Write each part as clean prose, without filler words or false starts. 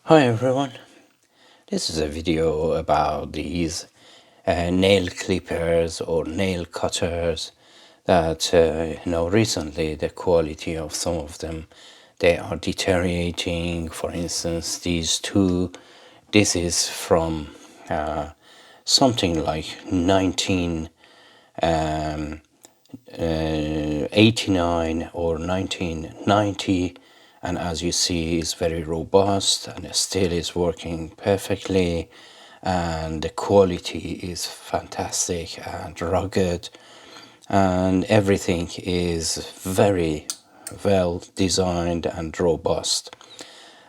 Hi everyone, this is a video about these nail clippers or nail cutters that recently the quality of some of them, they are deteriorating. For instance, these two, this is from something like 1989 or 1990, and as you see is very robust and still is working perfectly, and the quality is fantastic and rugged, and everything is very well designed and robust.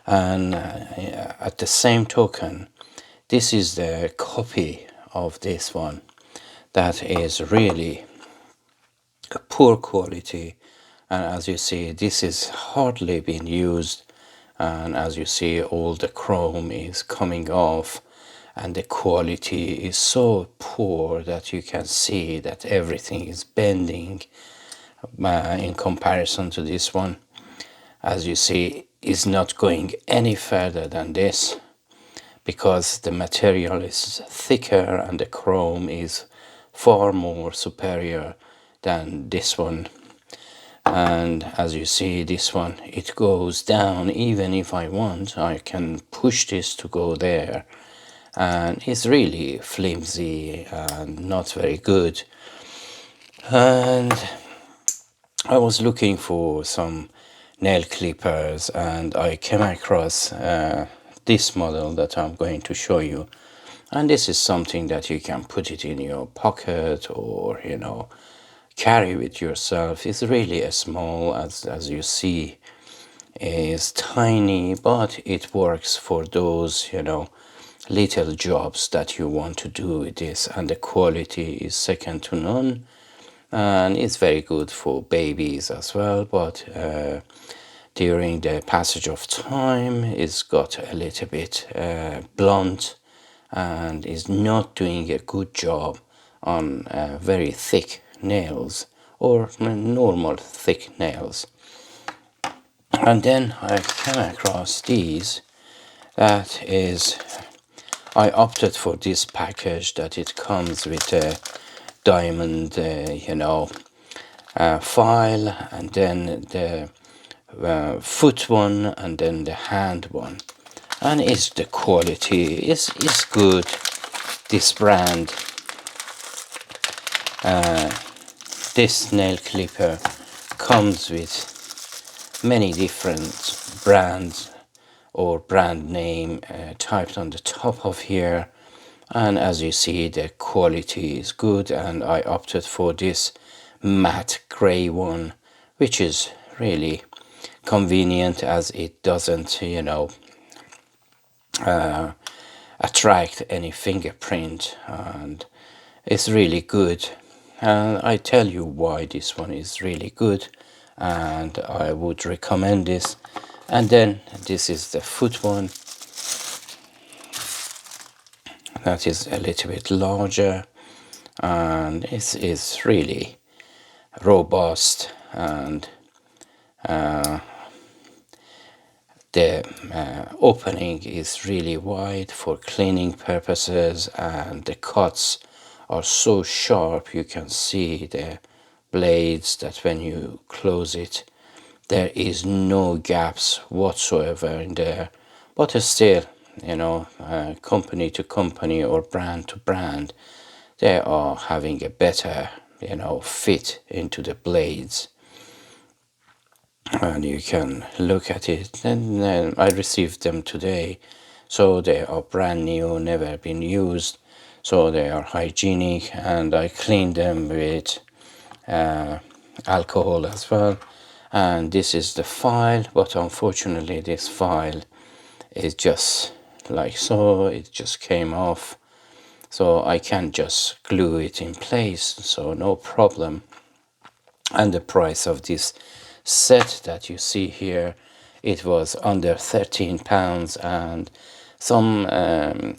And at the same token, this is the copy of this one that is really poor quality. And as you see, this is hardly been used, and as you see, all the chrome is coming off, and the quality is so poor that you can see that everything is bending in comparison to this one. As you see, is not going any further than this because the material is thicker and the chrome is far more superior than this one. And as you see, this one, it goes down. Even if I want, I can push this to go there, and it's really flimsy and not very good. And I was looking for some nail clippers and I came across this model that I'm going to show you. And this is something that you can put it in your pocket or carry with yourself. It's really a small, as you see, is tiny, but it works for those little jobs that you want to do with this, and the quality is second to none, and it's very good for babies as well. But during the passage of time, it's got a little bit blunt and is not doing a good job on very thick nails or normal thick nails. And then I came across these. That is, I opted for this package that it comes with a diamond, file, and then the foot one, and then the hand one. And it's the quality is good. This brand, this nail clipper comes with many different brands or brand name typed on the top of here, and as you see, the quality is good, and I opted for this matte gray one, which is really convenient as it doesn't attract any fingerprint, and it's really good. And I tell you why this one is really good, and I would recommend this. And then this is the foot one, that is a little bit larger, and it's really robust, and the opening is really wide for cleaning purposes, and the cuts are so sharp. You can see the blades that when you close it, there is no gaps whatsoever in there. But still, company to company or brand to brand, they are having a better fit into the blades. And you can look at it. And I received them today, so they are brand new, never been used, so they are hygienic, and I cleaned them with alcohol as well. And this is the file, but unfortunately this file is just like so, it just came off, so I can just glue it in place, so no problem. And the price of this set that you see here, it was under £13, and some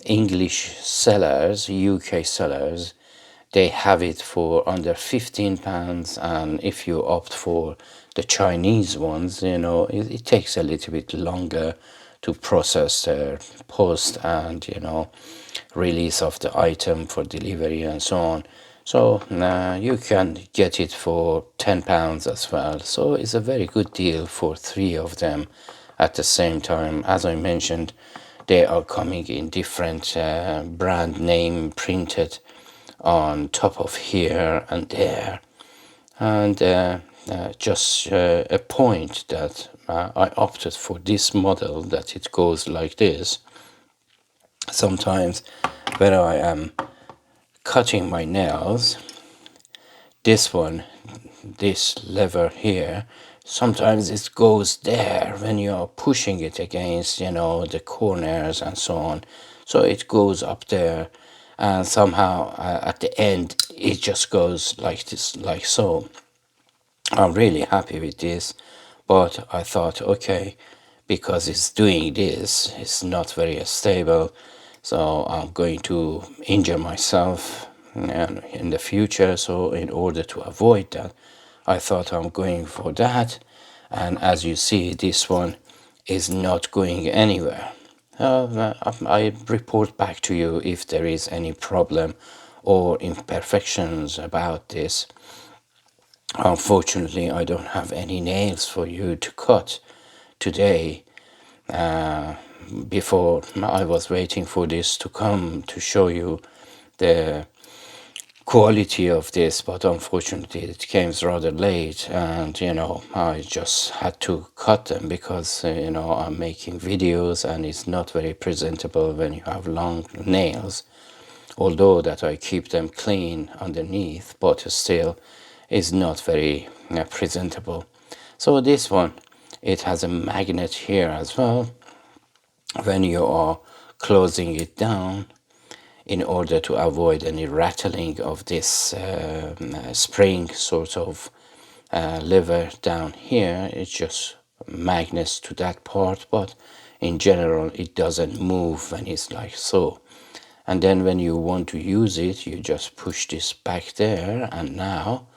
English sellers, UK sellers, they have it for under £15. And if you opt for the Chinese ones, it takes a little bit longer to process their post and release of the item for delivery and so on. So you can get it for £10 as well. So it's a very good deal for 3 of them at the same time. As I mentioned, they are coming in different brand name printed on top of here and there. And just a point that I opted for this model, that it goes like this. Sometimes when I am cutting my nails, this lever here, sometimes it goes there when you're pushing it against the corners and so on, so it goes up there, and somehow at the end it just goes like this, like so. I'm really happy with this, but I thought, okay, because it's doing this, it's not very stable, so I'm going to injure myself in the future. So in order to avoid that, I thought I'm going for that. And as you see, this one is not going anywhere. I report back to you if there is any problem or imperfections about this. Unfortunately, I don't have any nails for you to cut today. Before, I was waiting for this to come to show you the quality of this, but unfortunately it came rather late, and I just had to cut them because I'm making videos and it's not very presentable when you have long nails, although that I keep them clean underneath, but still is not very presentable. So this one, it has a magnet here as well when you are closing it down, in order to avoid any rattling of this spring sort of lever down here. It's just magnets to that part, but in general it doesn't move when it's like so. And then when you want to use it, you just push this back there, and now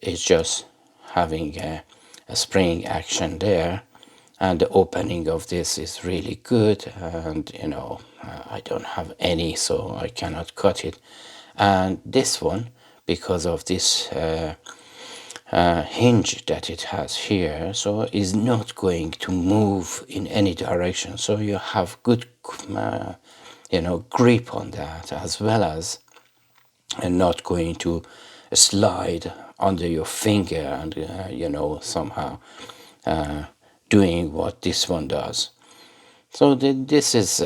it's just having a spring action there, and the opening of this is really good. And I don't have any, so I cannot cut it. And this one, because of this hinge that it has here, so is not going to move in any direction, so you have good grip on that, as well as and not going to slide under your finger and somehow doing what this one does. So this is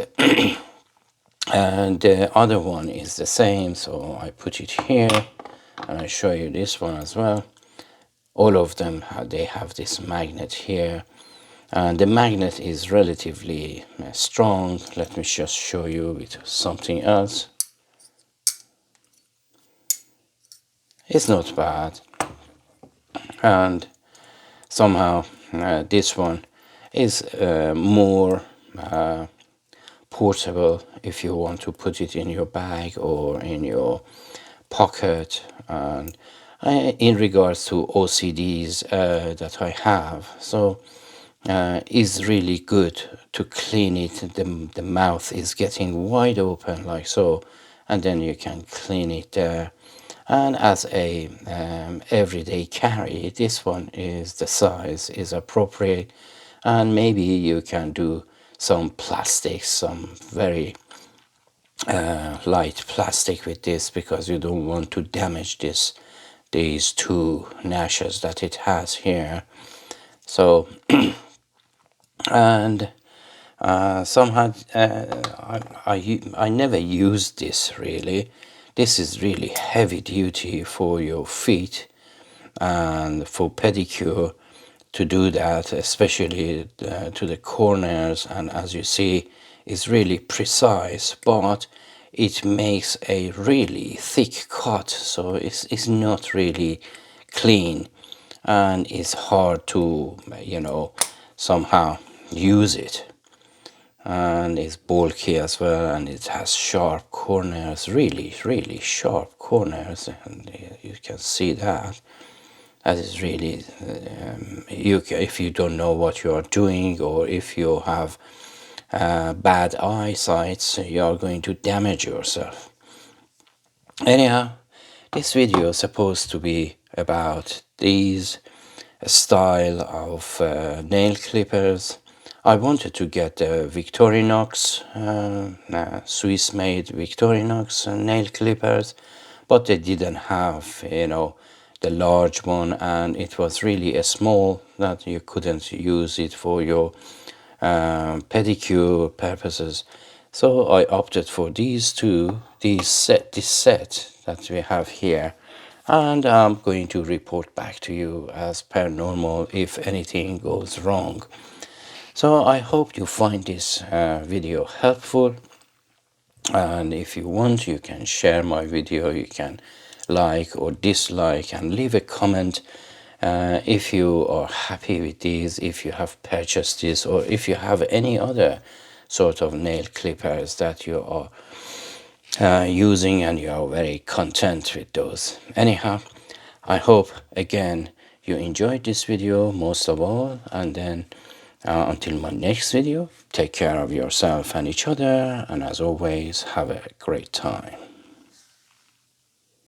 and the other one is the same, so I put it here and I show you this one as well. All of them they have this magnet here, and the magnet is relatively strong. Let me just show you with something else. It's not bad, and somehow this one is more portable if you want to put it in your bag or in your pocket. And in regards to OCDs that I have, so is really good to clean it. The mouth is getting wide open like so, and then you can clean it there. And as a everyday carry, this one is the size is appropriate, and maybe you can do some plastics, some very light plastic with this, because you don't want to damage these two gnashes that it has here. So and somehow I never used this really. This is really heavy duty for your feet and for pedicure to do that, especially to the corners. And as you see, it's really precise, but it makes a really thick cut, so it's not really clean, and it's hard to somehow use it. And it's bulky as well, and it has sharp corners, really sharp corners, and you can see that. That is really if you don't know what you are doing, or if you have bad eyesight, so you are going to damage yourself. Anyhow, this video is supposed to be about these style of nail clippers. I wanted to get Victorinox, Swiss-made Victorinox nail clippers, but they didn't have, the large one, and it was really a small that you couldn't use it for your pedicure purposes. So I opted for these two, this set that we have here, and I'm going to report back to you as per normal if anything goes wrong. So I hope you find this video helpful, and if you want, you can share my video, you can like or dislike and leave a comment if you are happy with these, if you have purchased this, or if you have any other sort of nail clippers that you are using and you are very content with those. Anyhow, I hope again you enjoyed this video most of all, and then until my next video, take care of yourself and each other, and as always, have a great time.